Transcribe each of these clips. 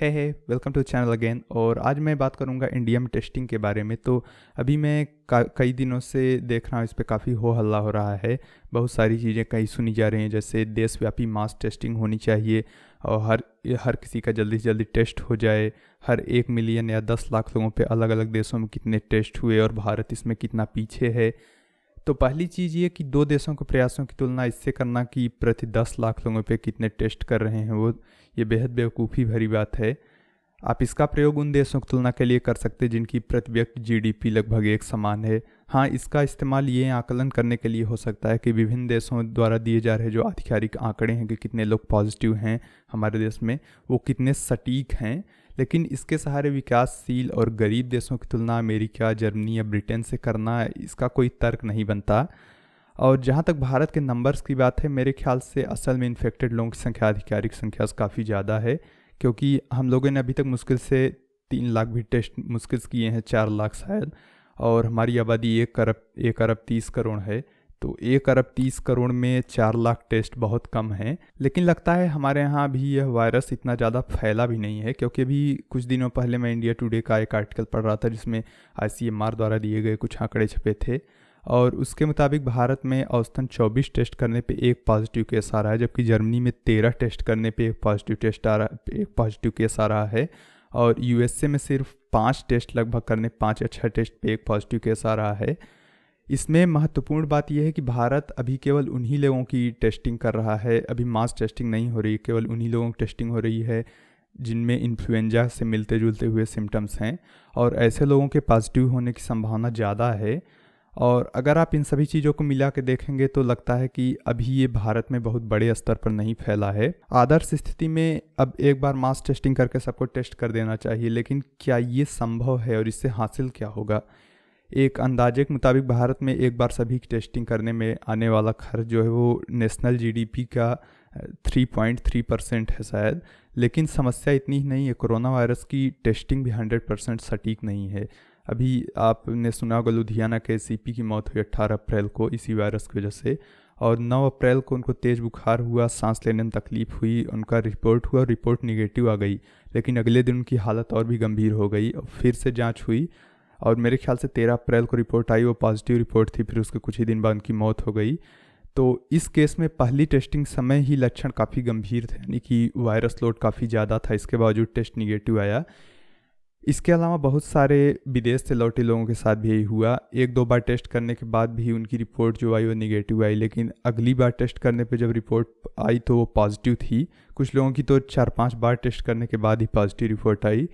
Hey welcome to channel again. और आज मैं बात करूंगा इंडिया में टेस्टिंग के बारे में। तो अभी मैं कई दिनों से देख रहा हूँ, इस पे काफ़ी हो हल्ला हो रहा है। बहुत सारी चीज़ें कहीं सुनी जा रही हैं, जैसे देशव्यापी मास टेस्टिंग होनी चाहिए और हर किसी का जल्दी से जल्दी टेस्ट हो जाए। हर 1 मिलियन या 10 लाख लोगों पे अलग अलग देशों में कितने टेस्ट हुए और भारत इसमें कितना पीछे है। तो पहली चीज़ ये कि दो देशों के प्रयासों की तुलना इससे करना कि प्रति 10 लाख लोगों पे कितने टेस्ट कर रहे हैं, वो ये बेहद बेवकूफ़ी भरी बात है। आप इसका प्रयोग उन देशों की तुलना के लिए कर सकते हैं जिनकी प्रति व्यक्ति जीडीपी लगभग एक समान है। हाँ, इसका इस्तेमाल ये आकलन करने के लिए हो सकता है कि विभिन्न देशों द्वारा दिए जा रहे जो आधिकारिक आंकड़े हैं कि कितने लोग पॉजिटिव हैं हमारे देश में, वो कितने सटीक हैं। लेकिन इसके सहारे विकासशील और गरीब देशों की तुलना अमेरिका, जर्मनी या ब्रिटेन से करना, इसका कोई तर्क नहीं बनता। और जहाँ तक भारत के नंबर्स की बात है, मेरे ख्याल से असल में इन्फेक्टेड लोगों की संख्या आधिकारिक संख्या से काफ़ी ज़्यादा है, क्योंकि हम लोगों ने अभी तक मुश्किल से 3 लाख भी टेस्ट मुश्किल से किए हैं, 4 लाख शायद। और हमारी आबादी 1 अरब 30 करोड़ है। तो 1 अरब 30 करोड़ में 4 लाख टेस्ट बहुत कम है। लेकिन लगता है हमारे यहाँ अभी यह वायरस इतना ज़्यादा फैला भी नहीं है, क्योंकि अभी कुछ दिनों पहले मैं इंडिया टुडे का एक आर्टिकल पढ़ रहा था जिसमें ICMR द्वारा दिए गए कुछ आंकड़े छपे थे। और उसके मुताबिक भारत में औसतन 24 टेस्ट करने पे एक पॉजिटिव केस आ रहा है, जबकि जर्मनी में 13 टेस्ट करने पे एक पॉजिटिव केस आ रहा है। और USA में सिर्फ 5 टेस्ट लगभग करने 5 या 6 टेस्ट पे एक पॉजिटिव केस आ रहा है। इसमें महत्वपूर्ण बात यह है कि भारत अभी केवल उन्हीं लोगों की टेस्टिंग कर रहा है, अभी मास टेस्टिंग नहीं हो रही, केवल उन्हीं लोगों की टेस्टिंग हो रही है जिनमें इन्फ्लुएंजा से मिलते जुलते हुए सिम्टम्स हैं। और ऐसे लोगों के पॉजिटिव होने की संभावना ज़्यादा है। और अगर आप इन सभी चीज़ों को मिला के देखेंगे तो लगता है कि अभी ये भारत में बहुत बड़े स्तर पर नहीं फैला है। आदर्श स्थिति में अब एक बार मास टेस्टिंग करके सबको टेस्ट कर देना चाहिए, लेकिन क्या ये संभव है और इससे हासिल क्या होगा? एक अंदाजे के मुताबिक भारत में एक बार सभी की टेस्टिंग करने में आने वाला खर्च जो है वो नेशनल GDP का 3.3% है शायद। लेकिन समस्या इतनी ही नहीं है, कोरोना वायरस की टेस्टिंग भी 100% सटीक नहीं है। अभी आपने सुना होगा लुधियाना के CP की मौत हुई 18 अप्रैल को इसी वायरस की वजह से। और 9 अप्रैल को उनको तेज़ बुखार हुआ, सांस लेने में तकलीफ़ हुई, उनका रिपोर्ट हुआ, रिपोर्ट निगेटिव आ गई। लेकिन अगले दिन उनकी हालत और भी गंभीर हो गई और फिर से जांच हुई और मेरे ख्याल से 13 अप्रैल को रिपोर्ट आई, वो पॉजिटिव रिपोर्ट थी। फिर उसके कुछ ही दिन बाद उनकी मौत हो गई। तो इस केस में पहली टेस्टिंग समय ही लक्षण काफ़ी गंभीर थे, यानी कि वायरस लोड काफ़ी ज़्यादा था, इसके बावजूद टेस्ट निगेटिव आया। इसके अलावा बहुत सारे विदेश से लौटे लोगों के साथ भी यही हुआ। 1-2 बार टेस्ट करने के बाद भी उनकी रिपोर्ट जो आई वो निगेटिव आई, लेकिन अगली बार टेस्ट करने पे जब रिपोर्ट आई तो वो पॉजिटिव थी। कुछ लोगों की तो 4-5 बार टेस्ट करने के बाद ही पॉजिटिव रिपोर्ट आई।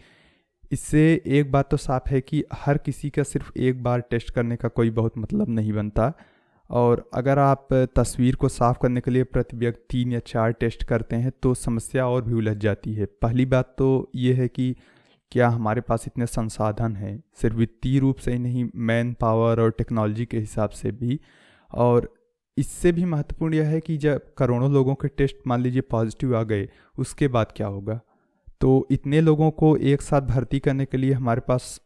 इससे एक बात तो साफ है कि हर किसी का सिर्फ एक बार टेस्ट करने का कोई बहुत मतलब नहीं बनता। और अगर आप तस्वीर को साफ करने के लिए प्रति व्यक्ति 3 या 4 टेस्ट करते हैं तो समस्या और भी उलझ जाती है। पहली बात तो ये है कि क्या हमारे पास इतने संसाधन हैं, सिर्फ वित्तीय रूप से ही नहीं, मैन पावर और टेक्नोलॉजी के हिसाब से भी। और इससे भी महत्वपूर्ण यह है कि जब करोड़ों लोगों के टेस्ट मान लीजिए पॉजिटिव आ गए, उसके बाद क्या होगा? तो इतने लोगों को एक साथ भर्ती करने के लिए हमारे पास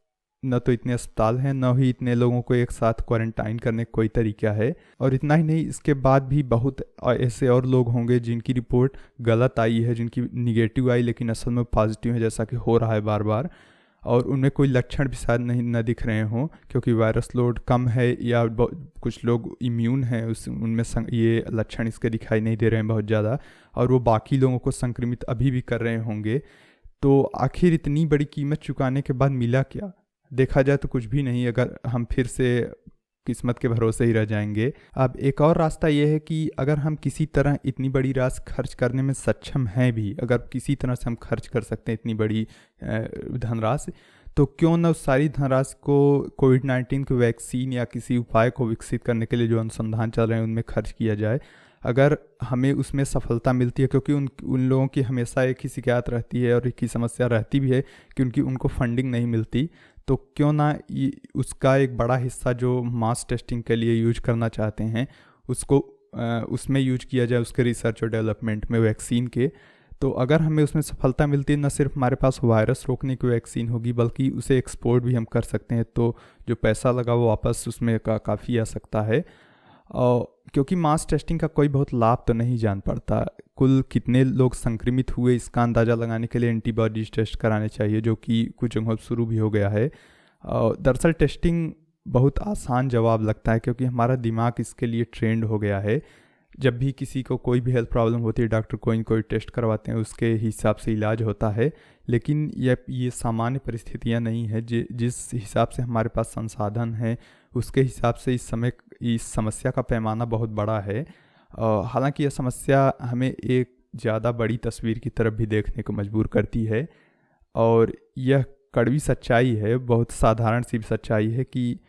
न तो इतने अस्पताल हैं, न ही इतने लोगों को एक साथ क्वारंटाइन करने का कोई तरीका है। और इतना ही नहीं, इसके बाद भी बहुत ऐसे और लोग होंगे जिनकी रिपोर्ट गलत आई है, जिनकी निगेटिव आई लेकिन असल में पॉजिटिव है, जैसा कि हो रहा है बार बार। और उनमें कोई लक्षण भी शायद नहीं न दिख रहे हों, क्योंकि वायरस लोड कम है या कुछ लोग इम्यून हैं, उनमें ये लक्षण इसके दिखाई नहीं दे रहे हैं बहुत ज़्यादा, और वो बाकी लोगों को संक्रमित अभी भी कर रहे होंगे। तो आखिर इतनी बड़ी कीमत चुकाने के बाद मिला क्या? देखा जाए तो कुछ भी नहीं, अगर हम फिर से किस्मत के भरोसे ही रह जाएंगे। अब एक और रास्ता यह है कि अगर हम किसी तरह इतनी बड़ी राशि खर्च करने में सक्षम हैं भी, अगर किसी तरह से हम खर्च कर सकते हैं इतनी बड़ी धनराशि, तो क्यों ना उस सारी धनराशि को कोविड-19 के वैक्सीन या किसी उपाय को विकसित करने के लिए जो अनुसंधान चल रहे हैं उनमें खर्च किया जाए। अगर हमें उसमें सफलता मिलती है, क्योंकि उन लोगों की हमेशा एक ही शिकायत रहती है और एक ही समस्या रहती भी है कि उनको फंडिंग नहीं मिलती, तो क्यों ना उसका एक बड़ा हिस्सा जो मास टेस्टिंग के लिए यूज करना चाहते हैं उसको उसमें यूज किया जाए, उसके रिसर्च और डेवलपमेंट में वैक्सीन के। तो अगर हमें उसमें सफलता मिलती है, न सिर्फ हमारे पास वायरस रोकने की वैक्सीन होगी बल्कि उसे एक्सपोर्ट भी हम कर सकते हैं, तो जो पैसा लगा वो वापस उसमें काफ़ी आ सकता है। और क्योंकि मास टेस्टिंग का कोई बहुत लाभ तो नहीं जान पड़ता। कुल कितने लोग संक्रमित हुए इसका अंदाज़ा लगाने के लिए एंटीबॉडीज टेस्ट कराने चाहिए, जो कि कुछ जगहों पर शुरू भी हो गया है। दरअसल टेस्टिंग बहुत आसान जवाब लगता है, क्योंकि हमारा दिमाग इसके लिए ट्रेंड हो गया है। जब भी किसी को कोई भी हेल्थ प्रॉब्लम होती है, डॉक्टर कोई न कोई टेस्ट करवाते हैं, उसके हिसाब से इलाज होता है। लेकिन ये सामान्य परिस्थितियां नहीं है। जिस हिसाब से हमारे पास संसाधन है, उसके हिसाब से इस समस्या का पैमाना बहुत बड़ा है। हालांकि यह समस्या हमें एक ज़्यादा बड़ी तस्वीर की तरफ भी देखने को मजबूर करती है। और यह कड़वी सच्चाई है, बहुत साधारण सी सच्चाई है कि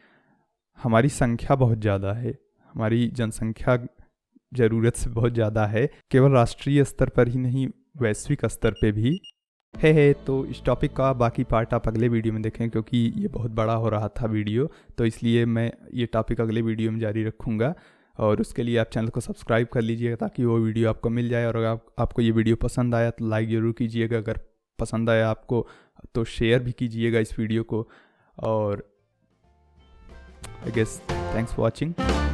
हमारी संख्या बहुत ज़्यादा है। हमारी जनसंख्या ज़रूरत से बहुत ज़्यादा है, केवल राष्ट्रीय स्तर पर ही नहीं, वैश्विक स्तर पे भी है। तो इस टॉपिक का बाकी पार्ट आप अगले वीडियो में देखें, क्योंकि ये बहुत बड़ा हो रहा था वीडियो, तो इसलिए मैं ये टॉपिक अगले वीडियो में जारी रखूँगा। और उसके लिए आप चैनल को सब्सक्राइब कर लीजिएगा, ताकि वो वीडियो आपको मिल जाए। और अगर आपको ये वीडियो पसंद आया तो लाइक ज़रूर कीजिएगा, अगर पसंद आया आपको तो शेयर भी कीजिएगा इस वीडियो को। और I guess thanks for watching.